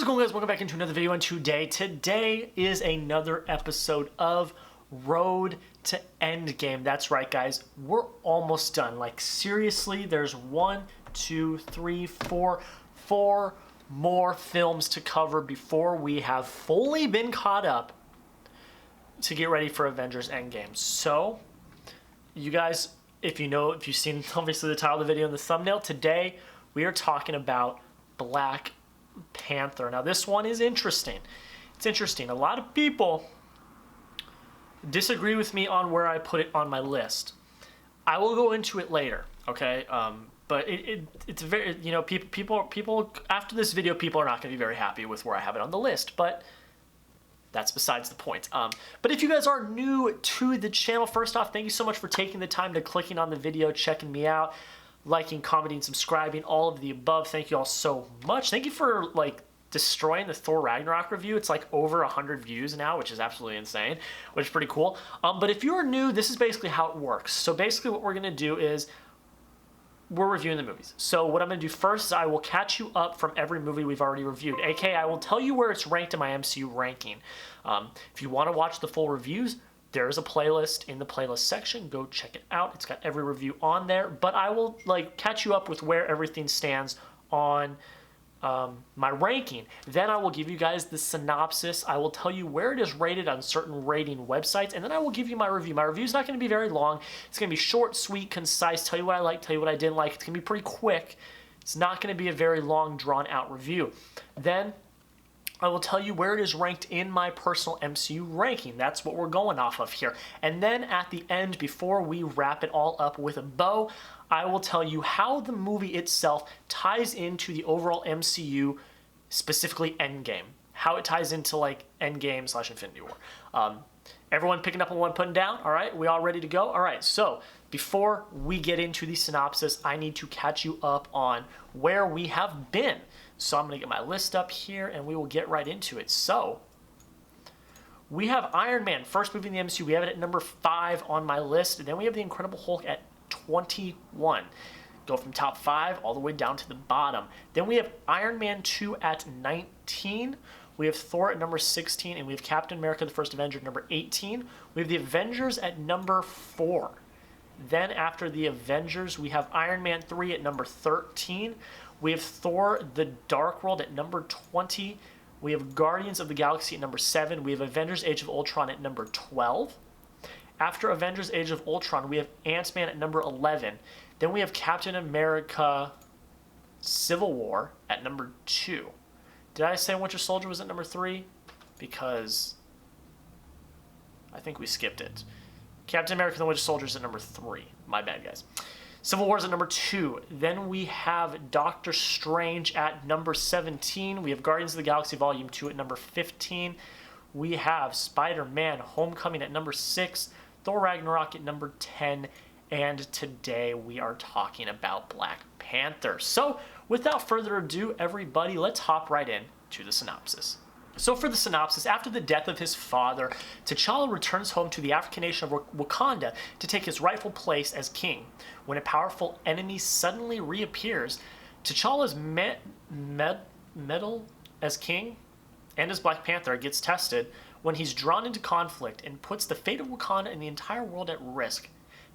it going, guys? Welcome back into another video, and today is another episode of Road to Endgame. That's right, guys. We're almost done. Like, seriously, there's 1, 2, 3, 4 more films to cover before we have fully been caught up to get ready for Avengers Endgame. So, you guys, if you've seen obviously the title of the video and the thumbnail, today we are talking about Black Panther. Now, this one is interesting. It's interesting. A lot of people disagree with me on where I put it on my list. I will go into it later, okay? But it's very, people after this video, people are not going to be very happy with where I have it on the list, but that's besides the point. But if you guys are new to the channel, first off, thank you so much for taking the time to clicking on the video, checking me out, liking, commenting, subscribing, all of the above. Thank you all so much. Thank you for destroying the Thor Ragnarok review. It's like over 100 views now, which is absolutely insane, which is pretty cool. But if you are new, this is basically how it works. So basically what we're gonna do is we're reviewing the movies. So what I'm gonna do first is I will catch you up from every movie we've already reviewed, aka I will tell you where it's ranked in my MCU ranking. If you wanna watch the full reviews, there's a playlist in the playlist section. Go check it out. It's got every review on there. But I will catch you up with where everything stands on my ranking. Then I will give you guys the synopsis. I will tell you where it is rated on certain rating websites, and then I will give you my review. My review is not going to be very long. It's going to be short, sweet, concise. Tell you what I like, tell you what I didn't like. It's going to be pretty quick. It's not going to be a very long, drawn-out review. Then I will tell you where it is ranked in my personal MCU ranking. That's what we're going off of here. And then at the end, before we wrap it all up with a bow, I will tell you how the movie itself ties into the overall MCU, specifically Endgame. How it ties into Endgame / Infinity War. Everyone picking up on what I'm putting down? All right, we all ready to go? All right, so before we get into the synopsis, I need to catch you up on where we have been. So I'm going to get my list up here, and we will get right into it. So, we have Iron Man, first movie in the MCU. We have it at number 5 on my list. And then we have the Incredible Hulk at 21. Go from top 5 all the way down to the bottom. Then we have Iron Man 2 at 19. We have Thor at number 16. And we have Captain America, the First Avenger, at number 18. We have the Avengers at number 4. Then after the Avengers, we have Iron Man 3 at number 13. We have Thor, The Dark World at number 20. We have Guardians of the Galaxy at number 7. We have Avengers Age of Ultron at number 12. After Avengers Age of Ultron, we have Ant-Man at number 11. Then we have Captain America Civil War at number 2. Did I say Winter Soldier was at number 3? Because I think we skipped it. Captain America and the Winter Soldier is at number 3. My bad, guys. Civil War is at number 2. Then we have Doctor Strange at number 17. We have Guardians of the Galaxy Volume 2 at number 15. We have Spider-Man Homecoming at number 6. Thor Ragnarok at number 10. And today we are talking about Black Panther. So without further ado, everybody, let's hop right in to the synopsis. So for the synopsis, after the death of his father, T'Challa returns home to the African nation of Wakanda to take his rightful place as king. When a powerful enemy suddenly reappears, T'Challa's mettle as king and as Black Panther gets tested when he's drawn into conflict and puts the fate of Wakanda and the entire world at risk.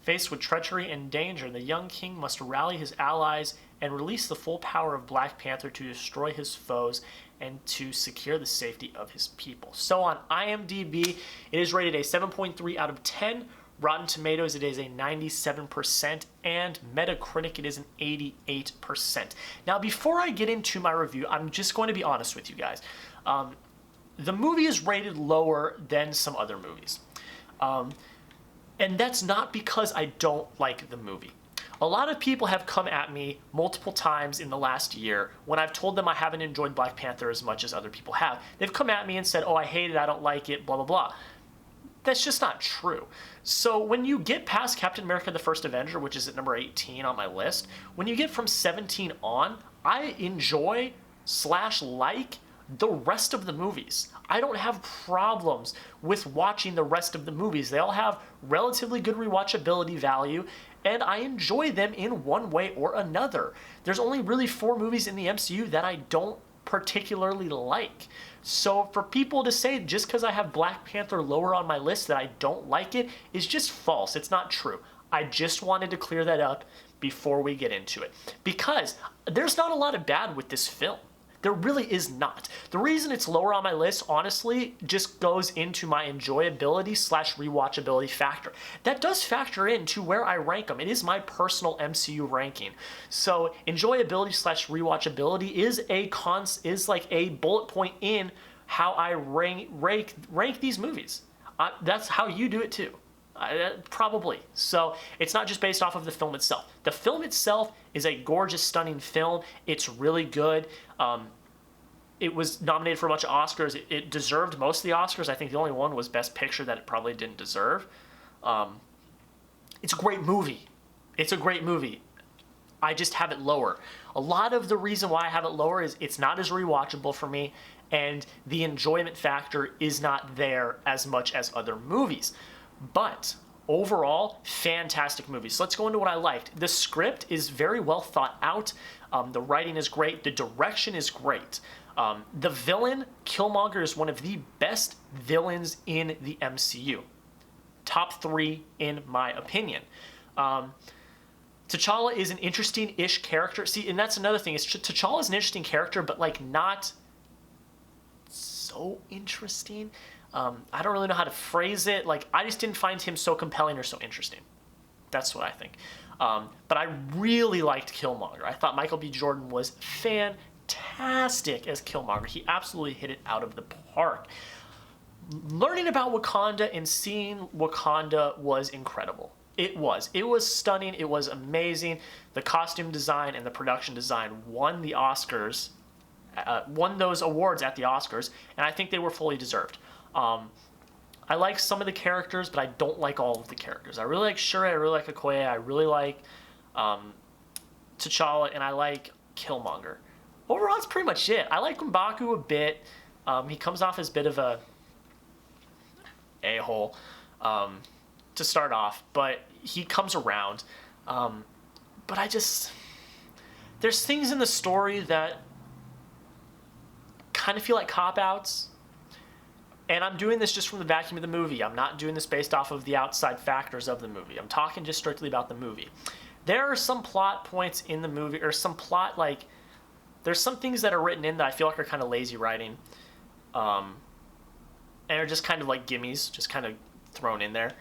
Faced with treachery and danger, the young king must rally his allies and release the full power of Black Panther to destroy his foes and to secure the safety of his people. So on IMDb, it is rated a 7.3 out of 10. Rotten Tomatoes, it is a 97%, and Metacritic, it is an 88%. Now, before I get into my review, I'm just going to be honest with you guys. The movie is rated lower than some other movies. And that's not because I don't like the movie. A lot of people have come at me multiple times in the last year when I've told them I haven't enjoyed Black Panther as much as other people have. They've come at me and said, oh, I hate it, I don't like it, blah, blah, blah. That's just not true. So when you get past Captain America the First Avenger, which is at number 18 on my list, when you get from 17 on, I enjoy / like the rest of the movies. I don't have problems with watching the rest of the movies. They all have relatively good rewatchability value, and I enjoy them in one way or another. There's only really 4 movies in the MCU that I don't particularly like. So for people to say just because I have Black Panther lower on my list that I don't like it is just false. It's not true. I just wanted to clear that up before we get into it, because there's not a lot of bad with this film. There really is not. The reason it's lower on my list, honestly, just goes into my enjoyability / rewatchability factor. That does factor into where I rank them. It is my personal MCU ranking. So enjoyability / rewatchability is like a bullet point in how I rank these movies. That's how you do it too. Probably. So it's not just based off of the film itself. The film itself is a gorgeous, stunning film. It's really good. It was nominated for a bunch of Oscars. It deserved most of the Oscars. I think the only one was Best Picture that it probably didn't deserve. It's a great movie. It's a great movie. I just have it lower. A lot of the reason why I have it lower is it's not as rewatchable for me, and the enjoyment factor is not there as much as other movies. But overall, fantastic movie. So let's go into what I liked. The script is very well thought out. The writing is great. The direction is great. The villain, Killmonger, is one of the best villains in the MCU. Top 3 in my opinion. T'Challa is an interesting-ish character. See, and that's another thing. T'Challa is an interesting character, but like not so interesting. I don't really know how to phrase it. Like, I just didn't find him so compelling or so interesting. That's what I think. But I really liked Killmonger. I thought Michael B. Jordan was fantastic as Killmonger. He absolutely hit it out of the park. Learning about Wakanda and seeing Wakanda was incredible. It was. It was stunning. It was amazing. The costume design and the production design won the Oscars, won those awards at the Oscars, and I think they were fully deserved. I like some of the characters, but I don't like all of the characters. I really like Shuri, I really like Okoye, I really like T'Challa, and I like Killmonger. Overall, that's pretty much it. I like M'Baku a bit. He comes off as a bit of a-hole to start off, but he comes around. But there's things in the story that kind of feel like cop-outs. And I'm doing this just from the vacuum of the movie. I'm not doing this based off of the outside factors of the movie. I'm talking just strictly about the movie. There are some plot points in the movie, or some plot, like, there's some things that are written in that I feel like are kind of lazy writing. And are just kind of like gimmies, just kind of thrown in there.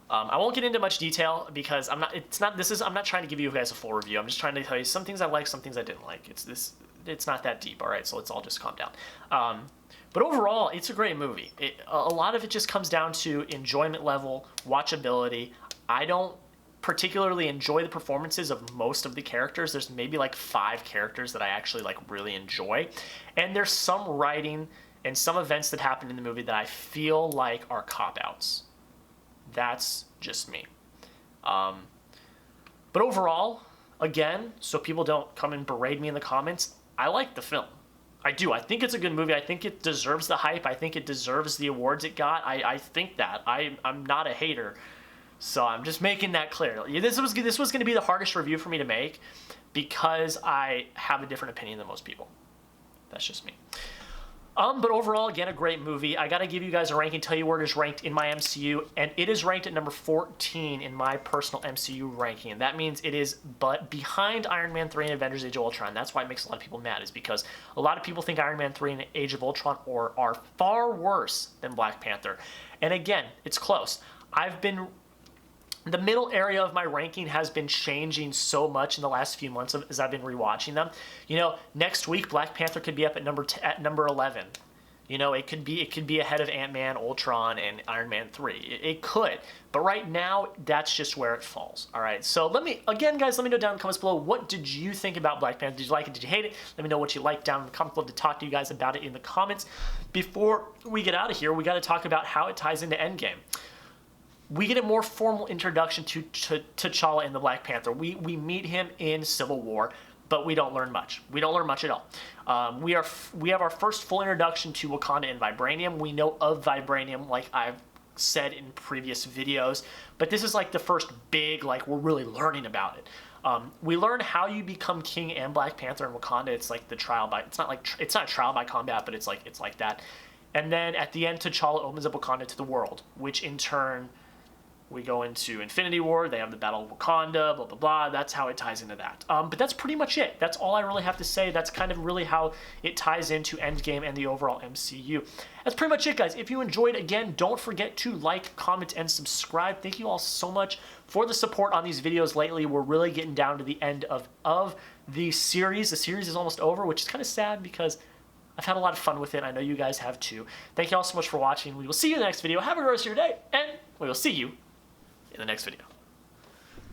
I won't get into much detail because I'm not trying to give you guys a full review. I'm just trying to tell you some things I like, some things I didn't like. It's not that deep, all right? So let's all just calm down. But overall, it's a great movie. A lot of it just comes down to enjoyment level, watchability. I don't particularly enjoy the performances of most of the characters. There's maybe like 5 characters that I actually like really enjoy. And there's some writing and some events that happen in the movie that I feel like are cop-outs. That's just me. But overall, again, so people don't come and berate me in the comments, I like the film. I do. I think it's a good movie. I think it deserves the hype. I think it deserves the awards it got. I think that. I'm not a hater. So I'm just making that clear. This was going to be the hardest review for me to make because I have a different opinion than most people. That's just me. But overall, again, a great movie. I got to give you guys a ranking, tell you where it is ranked in my MCU, and it is ranked at number 14 in my personal MCU ranking. And that means it is behind Iron Man 3 and Avengers Age of Ultron. That's why it makes a lot of people mad, is because a lot of people think Iron Man 3 and Age of Ultron are far worse than Black Panther. And again, it's close. The middle area of my ranking has been changing so much in the last few months as I've been rewatching them. You know, next week Black Panther could be up at number 11. You know, it could be ahead of Ant-Man, Ultron, and Iron Man 3. It could. But right now, that's just where it falls. All right. So guys, let me know down in the comments below, what did you think about Black Panther? Did you like it? Did you hate it? Let me know what you liked down in the comments below to talk to you guys about it in the comments. Before we get out of here, we got to talk about how it ties into Endgame. We get a more formal introduction to T'Challa in the Black Panther. We meet him in Civil War, but we don't learn much. We don't learn much at all. We have our first full introduction to Wakanda and Vibranium. We know of Vibranium, like I've said in previous videos, but this is like the first big, like, we're really learning about it. We learn how you become king and Black Panther in Wakanda. It's like the trial by, it's not a trial by combat, but it's like that. And then at the end, T'Challa opens up Wakanda to the world, which in turn, we go into Infinity War. They have the Battle of Wakanda, blah, blah, blah. That's how it ties into that. But that's pretty much it. That's all I really have to say. That's kind of really how it ties into Endgame and the overall MCU. That's pretty much it, guys. If you enjoyed, again, don't forget to like, comment, and subscribe. Thank you all so much for the support on these videos lately. We're really getting down to the end of the series. The series is almost over, which is kind of sad because I've had a lot of fun with it. I know you guys have too. Thank you all so much for watching. We will see you in the next video. Have a great rest of your day, and we will see you in the next video.